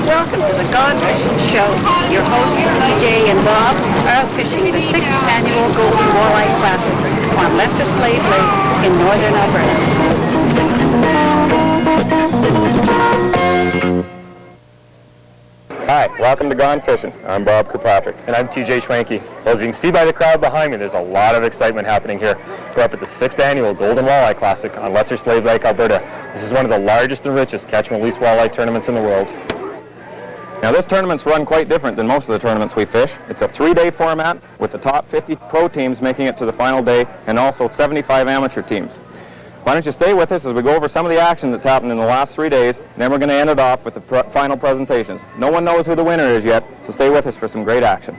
Welcome to the Golden Walleye Show. Your hosts, TJ and Bob, are fishing the 6th annual Golden Walleye Classic on Lesser Slave Lake in northern Alberta. Hi, welcome to Gone Fishing. I'm Bob Kirkpatrick. And I'm TJ Schwanke. Well, as you can see by the crowd behind me, there's a lot of excitement happening here. We're up at the 6th annual Golden Walleye Classic on Lesser Slave Lake, Alberta. This is one of the largest and richest catch and release walleye tournaments in the world. Now this tournament's run quite different than most of the tournaments we fish. It's a 3-day format with the top 50 pro teams making it to the final day and also 75 amateur teams. Why don't you stay with us as we go over some of the action that's happened in the last 3 days, and then we're going to end it off with the final presentations. No one knows who the winner is yet, so stay with us for some great action.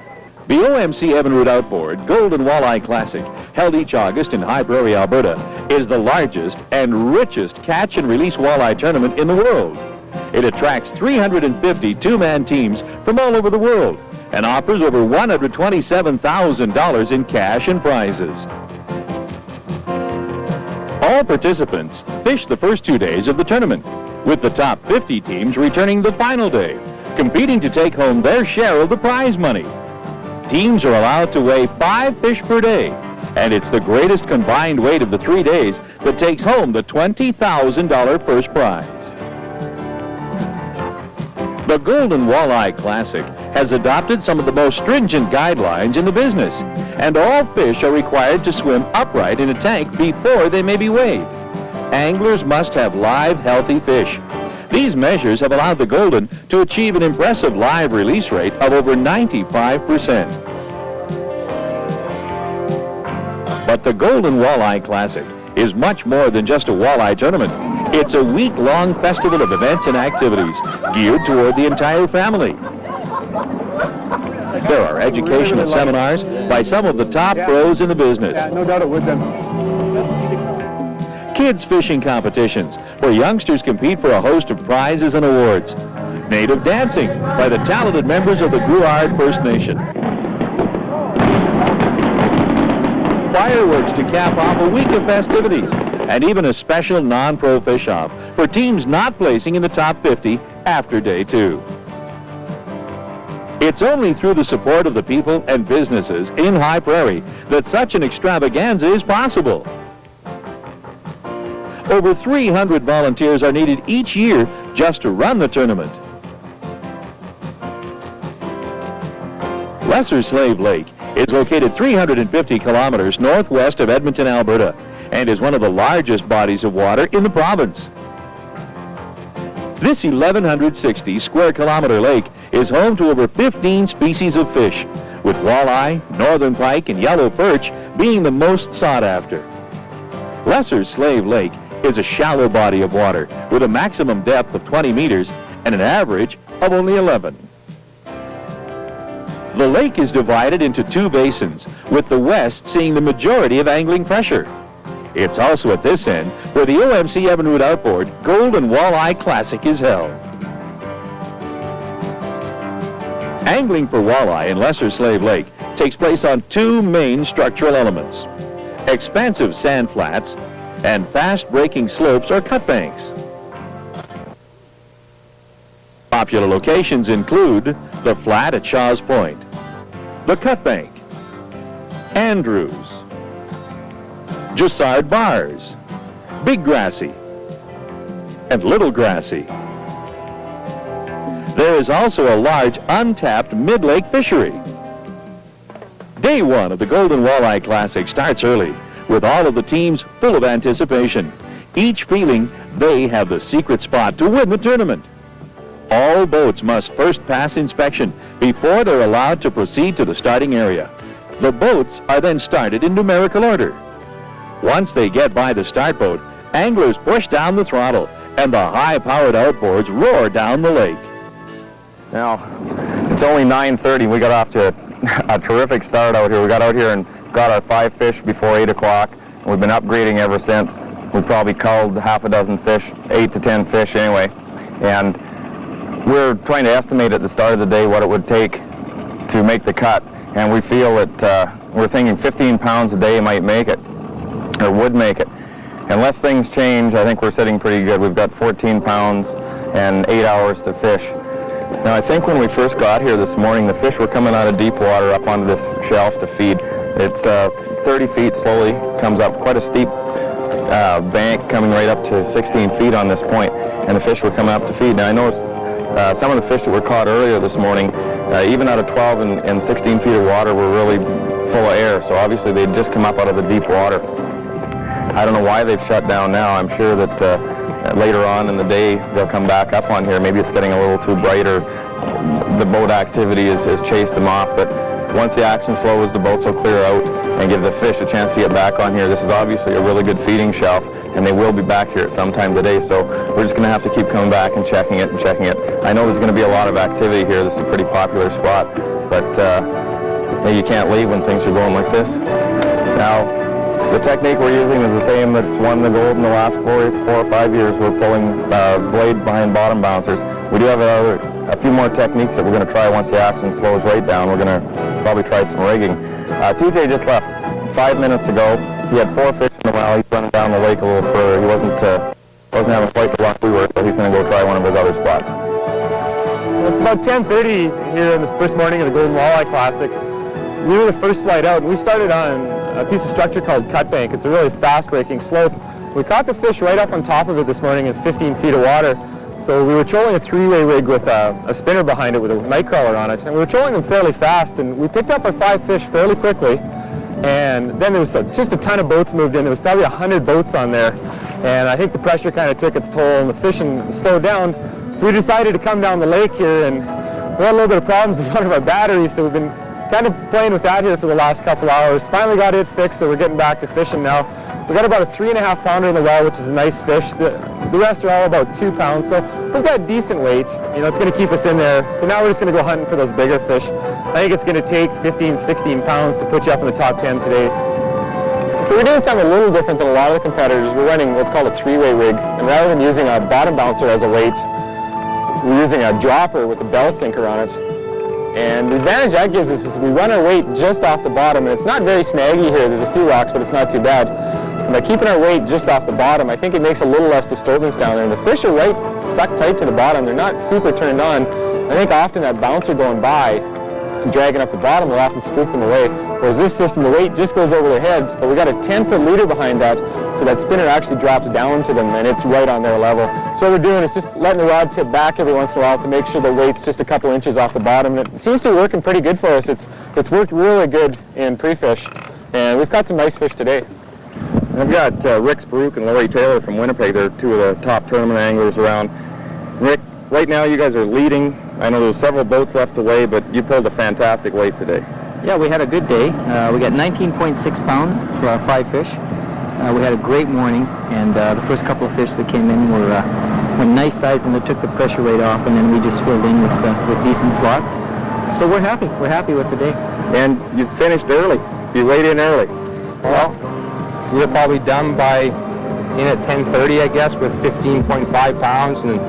The OMC Evinrude Outboard Golden Walleye Classic, held each August in High Prairie, Alberta, is the largest and richest catch and release walleye tournament in the world. It attracts 350 two-man teams from all over the world and offers over $127,000 in cash and prizes. All participants fish the first 2 days of the tournament, with the top 50 teams returning the final day, competing to take home their share of the prize money. Teams are allowed to weigh 5 fish per day, and it's the greatest combined weight of the 3 days that takes home the $20,000 first prize. The Golden Walleye Classic has adopted some of the most stringent guidelines in the business, and all fish are required to swim upright in a tank before they may be weighed. Anglers must have live, healthy fish. These measures have allowed the Golden to achieve an impressive live release rate of over 95%. But the Golden Walleye Classic is much more than just a walleye tournament. It's a week-long festival of events and activities geared toward the entire family. There are educational seminars by some of the top pros in the business. Yeah, no doubt it would then. Kids fishing competitions where youngsters compete for a host of prizes and awards. Native dancing by the talented members of the Gruard First Nation. Fireworks to cap off a week of festivities, and even a special non-pro fish-off for teams not placing in the top 50 after day 2. It's only through the support of the people and businesses in High Prairie that such an extravaganza is possible. Over 300 volunteers are needed each year just to run the tournament. Lesser Slave Lake is located 350 kilometers northwest of Edmonton, Alberta, and is one of the largest bodies of water in the province. This 1,160 square kilometer lake is home to over 15 species of fish, with walleye, northern pike, and yellow perch being the most sought after. Lesser Slave Lake is a shallow body of water with a maximum depth of 20 meters and an average of only 11. The lake is divided into 2 basins, with the west seeing the majority of angling pressure. It's also at this end where the OMC Evinrude Outboard Golden Walleye Classic is held. Angling for walleye in Lesser Slave Lake takes place on 2 main structural elements: expansive sand flats and fast-breaking slopes or cut banks. Popular locations include the flat at Shaw's Point, the cut bank, Andrews, Jussard Bars, Big Grassy, and Little Grassy. There is also a large untapped mid-lake fishery. Day 1 of the Golden Walleye Classic starts early, with all of the teams full of anticipation, each feeling they have the secret spot to win the tournament. All boats must first pass inspection before they're allowed to proceed to the starting area. The boats are then started in numerical order. Once they get by the start boat, anglers push down the throttle and the high-powered outboards roar down the lake. Now, it's only 9:30. We got off to a terrific start out here. We got out here and got our 5 fish before 8 o'clock. We've been upgrading ever since. We probably culled half a dozen fish, 8 to 10 fish anyway. And we're trying to estimate at the start of the day what it would take to make the cut. And we feel that we're thinking 15 pounds a day might make it, or would make it. Unless things change, I think we're sitting pretty good. We've got 14 pounds and 8 hours to fish. Now, I think when we first got here this morning, the fish were coming out of deep water up onto this shelf to feed. It's 30 feet slowly, comes up quite a steep bank coming right up to 16 feet on this point, and the fish were coming up to feed. Now, I noticed some of the fish that were caught earlier this morning, even out of 12 and 16 feet of water, were really full of air, so obviously they'd just come up out of the deep water. I don't know why they've shut down now. I'm sure that later on in the day they'll come back up on here. Maybe it's getting a little too bright, or the boat activity has chased them off, but once the action slows, the boats will clear out and give the fish a chance to get back on here. This is obviously a really good feeding shelf, and they will be back here at some time today, so we're just going to have to keep coming back and checking it and checking it. I know there's going to be a lot of activity here. This is a pretty popular spot, but you can't leave when things are going like this. Now, the technique we're using is the same that's won the gold in the last 4 or 5 years. We're pulling blades behind bottom bouncers. We do have a few more techniques that we're going to try once the action slows right down. We're going to probably try some rigging. TJ just left 5 minutes ago. He had 4 fish in the well. He's running down the lake a little further. He wasn't having quite the luck we were, so he's going to go try one of his other spots. Well, it's about 10:30 here in the first morning of the Golden Walleye Classic. We were the first flight out, and we started on a piece of structure called Cut Bank. It's a really fast-breaking slope. We caught the fish right up on top of it this morning in 15 feet of water. So we were trolling a 3-way rig with a spinner behind it with a night crawler on it, and we were trolling them fairly fast, and we picked up our 5 fish fairly quickly. And then there was just a ton of boats moved in. There was probably 100 boats on there, and I think the pressure kind of took its toll, and the fishing slowed down. So we decided to come down the lake here, and we had a little bit of problems with one of our batteries, so we've been kind of playing with that here for the last couple hours. Finally got it fixed, so we're getting back to fishing now. We got about a 3.5 pounder in the well, which is a nice fish. The rest are all about 2 pounds, so we've got decent weight. You know, it's going to keep us in there. So now we're just going to go hunting for those bigger fish. I think it's going to take 15, 16 pounds to put you up in the top 10 today. We're doing something a little different than a lot of the competitors. We're running what's called a 3-way rig, and rather than using a bottom bouncer as a weight, we're using a dropper with a bell sinker on it. And the advantage that gives us is we run our weight just off the bottom, and it's not very snaggy here. There's a few rocks, but it's not too bad. And by keeping our weight just off the bottom, I think it makes a little less disturbance down there. And the fish are right sucked tight to the bottom. They're not super turned on. I think often that bouncer going by and dragging up the bottom will often spook them away. Whereas this system, the weight just goes over their head, but we got a 10-foot leader behind that, so that spinner actually drops down to them, and it's right on their level. So what we're doing is just letting the rod tip back every once in a while to make sure the weight's just a couple inches off the bottom. And it seems to be working pretty good for us. It's worked really good in pre-fish, and we've got some nice fish today. I've got Rick Sparuk and Lori Taylor from Winnipeg. They're 2 of the top tournament anglers around. Rick, right now you guys are leading. I know there's several boats left to weigh, but you pulled a fantastic weight today. Yeah, we had a good day. We got 19.6 pounds for our 5 fish. We had a great morning, and the first couple of fish that came in were nice size, and it took the pressure weight off, and then we just filled in with decent slots. So we're happy. We're happy with the day. And you finished early. You weighed in early. Well, we were probably done in at 10:30, I guess, with 15.5 pounds and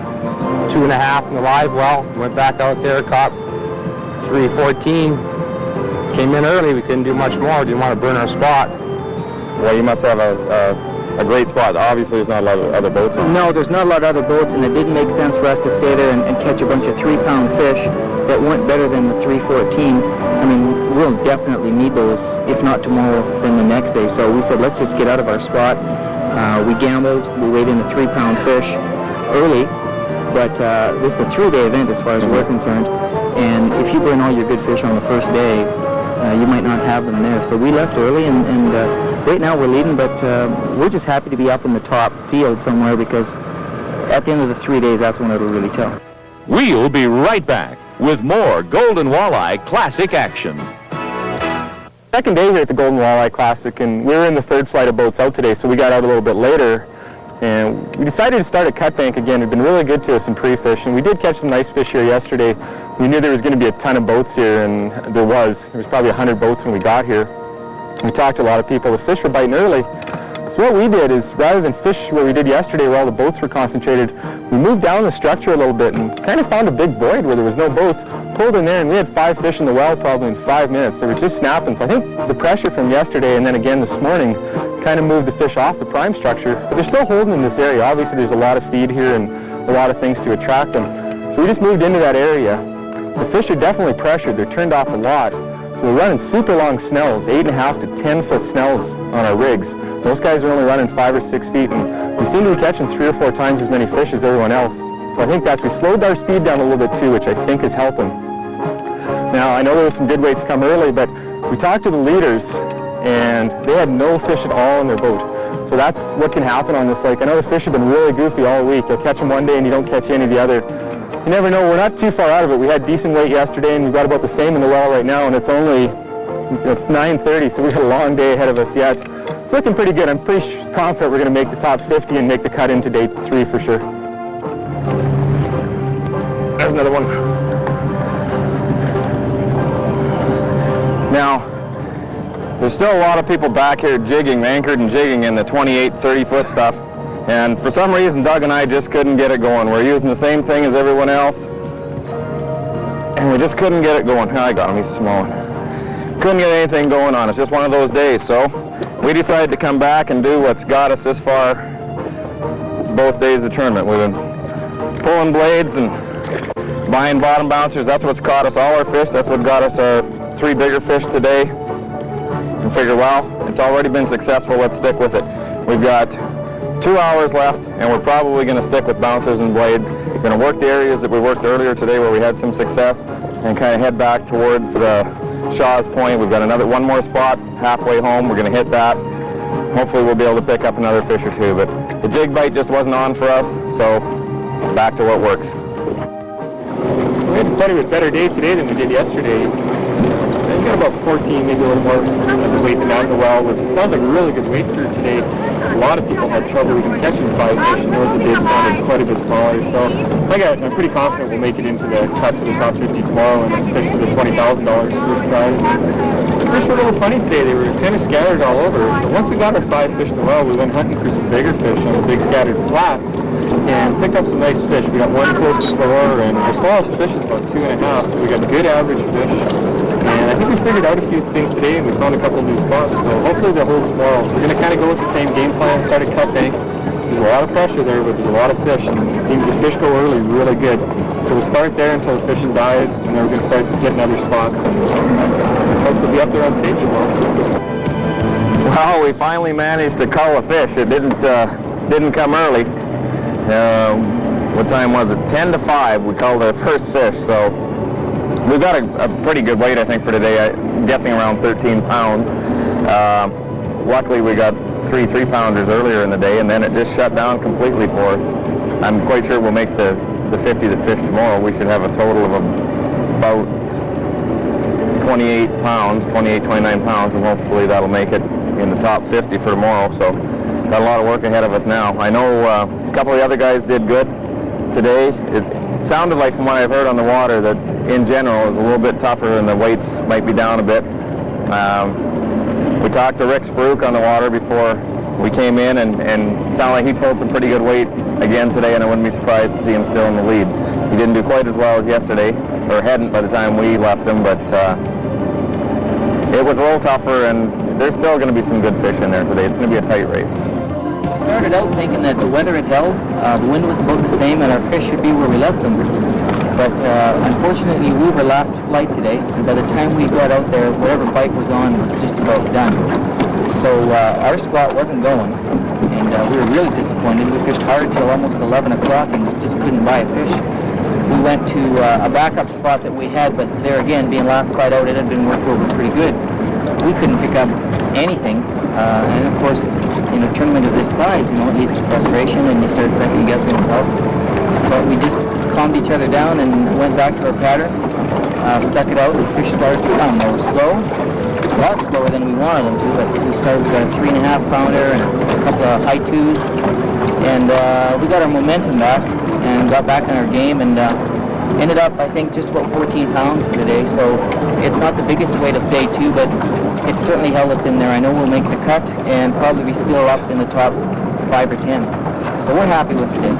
2.5 in the live well. Went back out there, caught 3:14. Came in early. We couldn't do much more. Didn't want to burn our spot. Well, you must have a great spot. Obviously, there's not a lot of other boats on. No, there's not a lot of other boats, and it didn't make sense for us to stay there and catch a bunch of 3-pound fish that weren't better than the 3:14. I mean, we'll definitely need those, if not tomorrow, then the next day. So we said, let's just get out of our spot. We gambled. We weighed in a 3-pound fish early, but this is a 3-day event as far as we're concerned. And if you burn all your good fish on the first day, you might not have them there. So we left early, and right now we're leading, but we're just happy to be up in the top field somewhere, because at the end of the 3 days, that's when it'll really tell. We'll be right back with more Golden Walleye Classic action. Second day here at the Golden Walleye Classic, and we were in the third flight of boats out today, so we got out a little bit later. And we decided to start at cut bank again. It's been really good to us in pre-fish, and we did catch some nice fish here yesterday. We knew there was going to be a ton of boats here, and there was probably 100 boats when we got here. We talked to a lot of people. The fish were biting early. So what we did is, rather than fish where we did yesterday where all the boats were concentrated, we moved down the structure a little bit and kind of found a big void where there was no boats, pulled in there, and we had 5 fish in the well probably in 5 minutes. They were just snapping. So I think the pressure from yesterday and then again this morning kind of moved the fish off the prime structure. But they're still holding in this area. Obviously there's a lot of feed here and a lot of things to attract them. So we just moved into that area. The fish are definitely pressured. They're turned off a lot. So we're running super long snells, 8.5 to 10 foot snells on our rigs. Most guys are only running 5 or 6 feet, and we seem to be catching 3 or 4 times as many fish as everyone else. So I think we slowed our speed down a little bit too, which I think is helping. Now I know there were some good weights come early, but we talked to the leaders and they had no fish at all in their boat. So that's what can happen on this lake. I know the fish have been really goofy all week. You'll catch them one day and you don't catch any the other. You never know. We're not too far out of it. We had decent weight yesterday and we've got about the same in the well right now, and it's 9:30, so we've got a long day ahead of us yet. It's looking pretty good. I'm pretty confident we're going to make the top 50 and make the cut into day 3 for sure. There's another one. Now, there's still a lot of people back here jigging, anchored and jigging in the 28, 30 foot stuff. And for some reason, Doug and I just couldn't get it going. We're using the same thing as everyone else, and we just couldn't get it going. I got him, he's small. Couldn't get anything going on. It's just one of those days. So we decided to come back and do what's got us this far both days of the tournament. We've been pulling blades and buying bottom bouncers. That's what's caught us all our fish. That's what got us our 3 bigger fish today. And figure, well, it's already been successful. Let's stick with it. We've got 2 hours left, and we're probably going to stick with bouncers and blades. We're going to work the areas that we worked earlier today where we had some success and kind of head back towards Shaw's Point. We've got one more spot halfway home. We're going to hit that. Hopefully we'll be able to pick up another fish or 2, but the jig bite just wasn't on for us, so back to what works. We had quite a better day today than we did yesterday. We got about 14, maybe a little more weight than out in the well, which sounds like a really good weight through today. A lot of people had trouble even catching 5 fish, and those that did sounded quite a bit smaller. So I'm pretty confident we'll make it into the cut for the top 50 tomorrow and fish for the $20,000 first prize. The fish were a little funny today. They were kind of scattered all over. But once we got our 5 fish in the well, we went hunting for some bigger fish on the big scattered flats and picked up some nice fish. We got one close to 4, and our smallest fish is about 2.5, so we got good average fish. And I think we figured out a few things today, and we found a couple of new spots, so hopefully they'll hold tomorrow. We're going to kind of go with the same game plan, start at cut bank. There's a lot of pressure there, but there's a lot of fish, and it seems the fish go early really good. So we'll start there until the fishing dies, and then we're going to start getting other spots, and hopefully be up there on stage tomorrow. Well, we finally managed to cull a fish. It didn't come early. What time was it? 10 to 5 we culled our first fish, so we've got a pretty good weight, I think, for today. I'm guessing around 13 pounds. Luckily, we got 3 3-pounders earlier in the day, and then it just shut down completely for us. I'm quite sure we'll make the 50 that fish tomorrow. We should have a total of about 28 pounds, 28, 29 pounds, and hopefully that'll make it in the top 50 for tomorrow. So got a lot of work ahead of us now. I know a couple of the other guys did good today. It sounded like, from what I've heard on the water, that in general is a little bit tougher and the weights might be down a bit. We talked to Rick Spruik on the water before we came in, and it sounded like he pulled some pretty good weight again today, and I wouldn't be surprised to see him still in the lead. He didn't do quite as well as yesterday, or hadn't by the time we left him, but it was a little tougher, and there's still going to be some good fish in there today. It's going to be a tight race. Started out thinking that the weather had held, the wind was about the same, and our fish should be where we left them. But unfortunately, we were last flight today, and by the time we got out there, whatever bite was on was just about done. So our spot wasn't going, and we were really disappointed. We fished hard till almost 11 o'clock and just couldn't buy a fish. We went to a backup spot that we had, but there again, being last flight out, it had been worked over pretty good. We couldn't pick up anything, and of course, in a tournament of this size, it leads to frustration, and you start second-guessing yourself. But we just calmed each other down and went back to our pattern, stuck it out, the fish started to come. They were slow, a lot slower than we wanted them to, but we started with a 3.5 pounder and a couple of high 2s, and we got our momentum back and got back in our game, and ended up, I think, just about 14 pounds for the day. So it's not the biggest weight of day 2, but it certainly held us in there. I know we'll make the cut and probably be still up in the top 5 or 10. So we're happy with the day.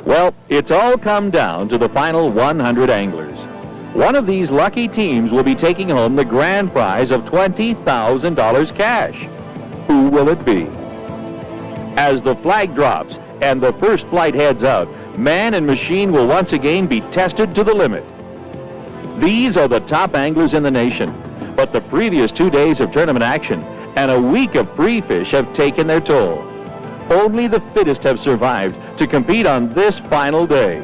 Well, it's all come down to the final 100 anglers. One of these lucky teams will be taking home the grand prize of $20,000 cash. Who will it be? As the flag drops and the first flight heads out, man and machine will once again be tested to the limit. These are the top anglers in the nation, but the previous 2 days of tournament action and a week of free fish have taken their toll. Only the fittest have survived to compete on this final day.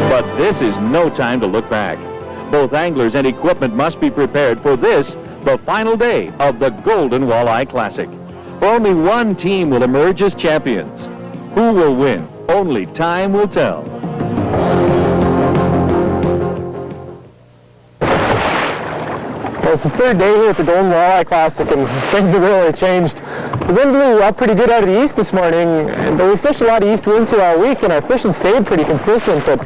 But this is no time to look back. Both anglers and equipment must be prepared for this, the final day of the Golden Walleye Classic. Only one team will emerge as champions. Who will win? Only time will tell. Well, it's the third day here at the Golden Walleye Classic, and things have really changed. The wind blew up pretty good out of the east this morning, and we fished a lot of east winds here all week, and our fishing stayed pretty consistent, but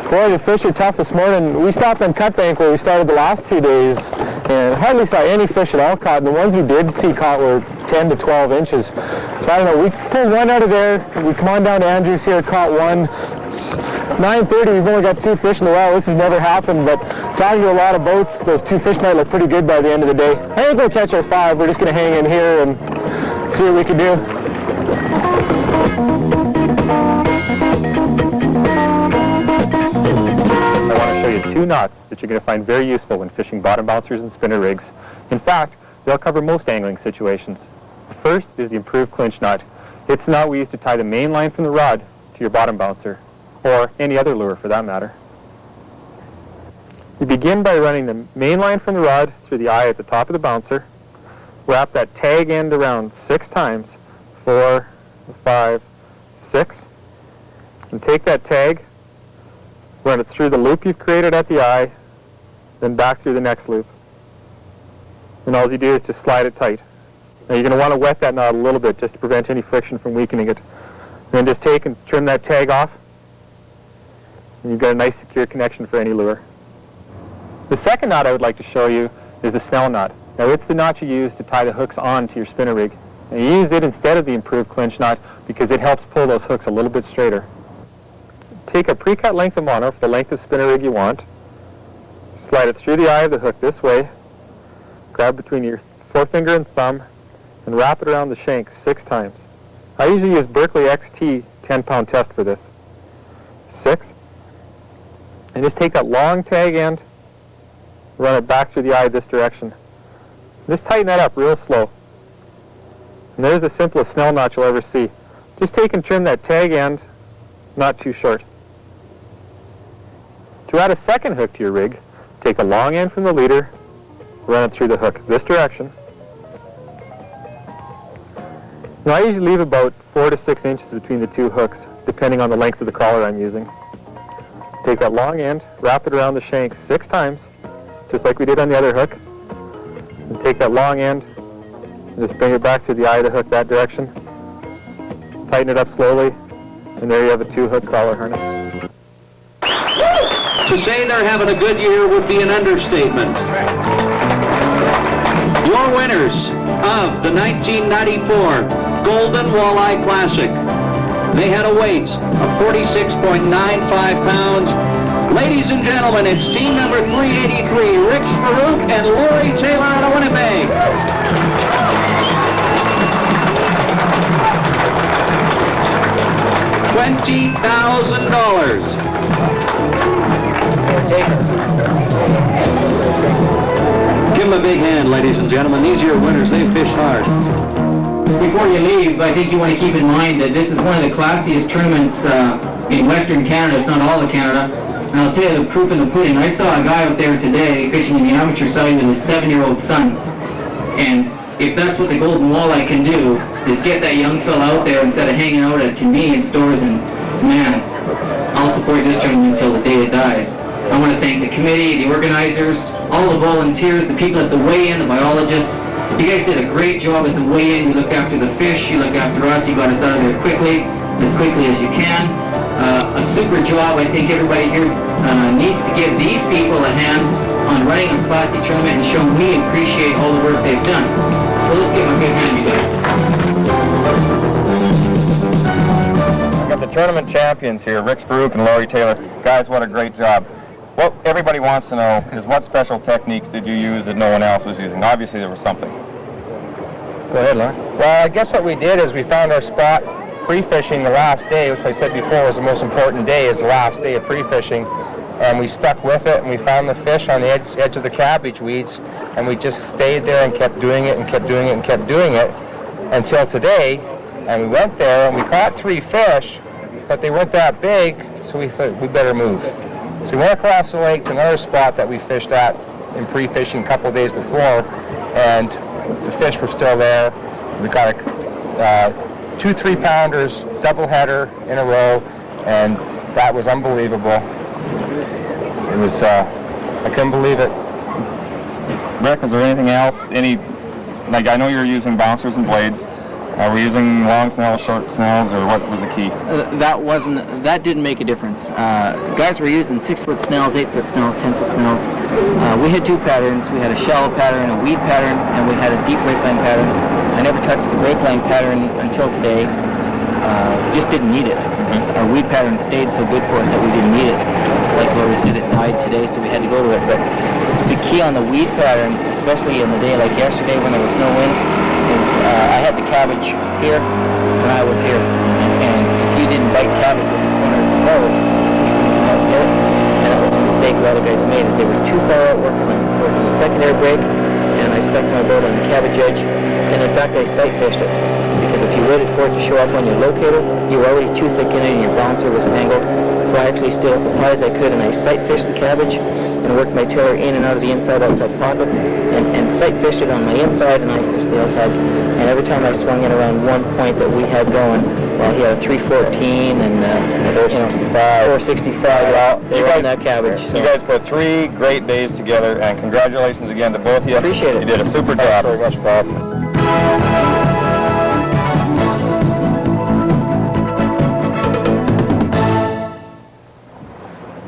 boy, the fish are tough this morning. We stopped on Cut Bank where we started the last 2 days, and hardly saw any fish at all caught, and the ones we did see caught were 10 to 12 inches. So I don't know, we pulled one out of there, we come on down to Andrews here, caught one. 9:30, we've only got 2 fish in the well. This has never happened, but talking to a lot of boats, those 2 fish might look pretty good by the end of the day. I think we'll catch our 5. We're just going to hang in here and see what we can do. I want to show you 2 knots that you're going to find very useful when fishing bottom bouncers and spinner rigs. In fact, they'll cover most angling situations. The first is the improved clinch knot. It's the knot we use to tie the main line from the rod to your bottom bouncer, or any other lure for that matter. You begin by running the main line from the rod through the eye at the top of the bouncer. Wrap that tag end around 6 times, 4, 5, 6, and take that tag, run it through the loop you've created at the eye, then back through the next loop. And all you do is just slide it tight. Now you're going to want to wet that knot a little bit just to prevent any friction from weakening it. Then just take and trim that tag off, and you've got a nice secure connection for any lure. The second knot I would like to show you is the snell knot. Now it's the knot you use to tie the hooks on to your spinner rig. And you use it instead of the improved clinch knot because it helps pull those hooks a little bit straighter. Take a pre-cut length of mono for the length of spinner rig you want, slide it through the eye of the hook this way, grab between your forefinger and thumb, and wrap it around the shank 6 times. I usually use Berkeley XT 10-pound test for this. 6. And just take that long tag end, run it back through the eye this direction. Just tighten that up real slow. And there's the simplest snell knot you'll ever see. Just take and trim that tag end, not too short. To add a second hook to your rig, take the long end from the leader, run it through the hook this direction. Now I usually leave about 4 to 6 inches between the 2 hooks, depending on the length of the crawler I'm using. Take that long end, wrap it around the shank 6 times, just like we did on the other hook. And take that long end, and just bring it back through the eye of the hook that direction. Tighten it up slowly, and there you have a 2-hook crawler harness. To say they're having a good year would be an understatement. Your winners of the 1994 Golden Walleye Classic. They had a weight of 46.95 pounds. Ladies and gentlemen, it's team number 383, Rick Farouk and Lori Taylor out of Winnipeg. $20,000. Give them a big hand, ladies and gentlemen. These are your winners. They fished hard. Before you leave, I think you want to keep in mind that this is one of the classiest tournaments in Western Canada, if not all of Canada. And I'll tell you the proof in the pudding. I saw a guy out there today fishing in the amateur side with his 7-year-old son. And if that's what the Golden Walleye can do, is get that young fella out there instead of hanging out at convenience stores, and man, I'll support this tournament until the day it dies. I want to thank the committee, the organizers, all the volunteers, the people at the weigh-in, the biologists. You guys did a great job at the weigh-in. You looked after the fish, you looked after us, you got us out of there quickly as you can. A super job. I think everybody here needs to give these people a hand on running a classy tournament and show we appreciate all the work they've done. So let's give them a good hand, you guys. I've got the tournament champions here, Rick Spruik and Laurie Taylor. Guys, what a great job. What everybody wants to know is what special techniques did you use that no one else was using? Obviously there was something. Go ahead, Lauren. Well, I guess what we did is we found our spot pre-fishing the last day, which I said before was the most important day, is the last day of pre-fishing. And we stuck with it, and we found the fish on the edge of the cabbage weeds, and we just stayed there and kept doing it and kept doing it and kept doing it until today. And we went there and we caught 3 fish, but they weren't that big, so we thought we better move. So we went across the lake to another spot that we fished at in pre-fishing a couple days before, and the fish were still there. We got 2 3-pounders, double header in a row, and that was unbelievable. It was, I couldn't believe it. Rick, is there anything else? Like I know you're using bouncers and blades. Are we using long snells, short snells, or what was the key? That didn't make a difference. Guys were using 6-foot snells, 8-foot snells, 10-foot snells. We had 2 patterns. We had a shallow pattern, a weed pattern, and we had a deep brake line pattern. I never touched the brake line pattern until today. Just didn't need it. Our weed pattern stayed so good for us that we didn't need it. Like Laurie said, it died today, so we had to go to it. But the key on the weed pattern, especially in the day like yesterday when there was no wind, is I had the cabbage here and I was here. And if you didn't bite cabbage with the corner of the boat, out there, and that was a mistake a lot of guys made, is they were too far out working the secondary brake, and I stuck my boat on the cabbage edge, and in fact I sight fished it. Because if you waited for it to show up on your locator, you were already too thick in it and your bouncer was tangled. So I actually stood up as high as I could and I sight fished the cabbage and worked my tiller in and out of the inside-outside pockets and sight fished it on my inside and I fished the outside. And every time I swung it around one point that we had going, well, he had a 314 and 465. Well, they were on that cabbage. So. You guys put 3 great days together, and congratulations again to both of you. Appreciate it. You did a super job. Thanks very much, Bob.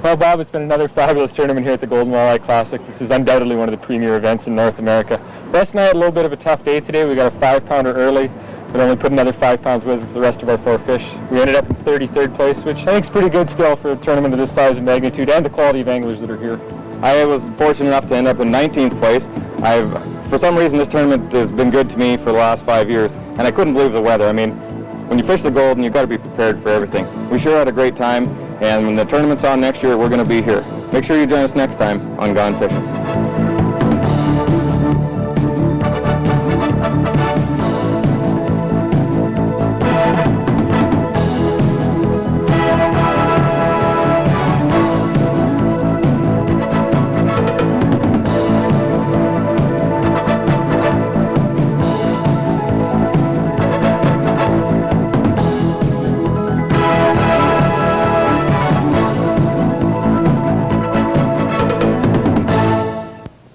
Well, Bob, it's been another fabulous tournament here at the Golden Walleye Classic. This is undoubtedly one of the premier events in North America. Russ and I had a little bit of a tough day today. We got a 5-pounder early, but only put another 5 pounds with the rest of our 4 fish. We ended up in 33rd place, which I think is pretty good still for a tournament of this size and magnitude and the quality of anglers that are here. I was fortunate enough to end up in 19th place. For some reason, this tournament has been good to me for the last 5 years, and I couldn't believe the weather. I mean, when you fish the Golden, you've got to be prepared for everything. We sure had a great time, and when the tournament's on next year, we're going to be here. Make sure you join us next time on Gone Fishing.